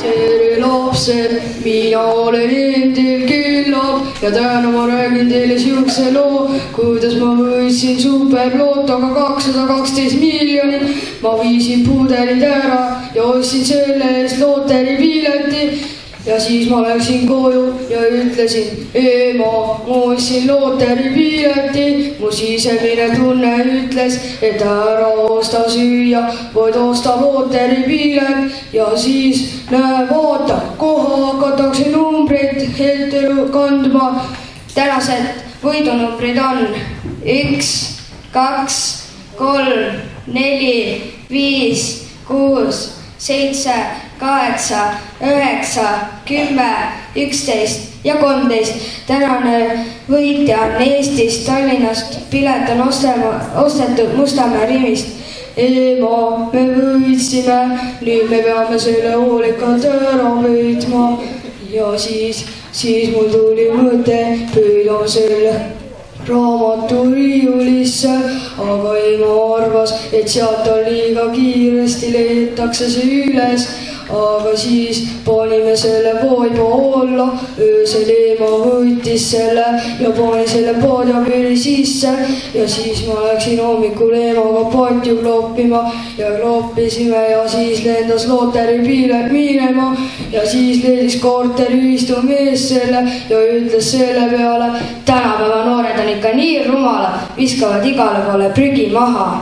tere lapsed, mina olen endel Kellab ja täna ma räägin teile siukse loo, kuidas ma võitsin superlootoga 212 miljonit. Ma viisin pudelid ära ja ostsin selle eest looteripileti. Ja siis ma läksin koju ja ütlesin, ema, ma ostsin looteripileti. Mu sisemine tunne ütles, et ära osta süüa, vaid osta looteripilet. Ja siis näe, vaata, kohe hakatakse numbreid ette kandma. Tänased võidunumbrid on 1, 2, 3, 4, 5, 6, 7, 8, 9, 10, 11 ja 13. Tänane võitja on Eestist, Tallinnast. Pilet on ostetud Mustamäe Rimist. Ema, me võitsime, nüüd me peame selle hoolikalt ära võitma. Ja siis mul tuli mõte, pöidan selle raamatu riiulisse, aga ema arvas, et sealt on liiga kiiresti leitakse see üles. Aga siis panime selle vaiba alla, öösel ema võttis selle ja pani selle padjakeri sisse. Ja siis ma läksin hommikul emaga patju kloppima ja kloppisime ja siis lendas looteripilet minema. Ja siis leidis korteriühistu mees selle ja ütles selle peale, tänapäeva noored on ikka nii rumalad, viskavad igale poole prügi maha.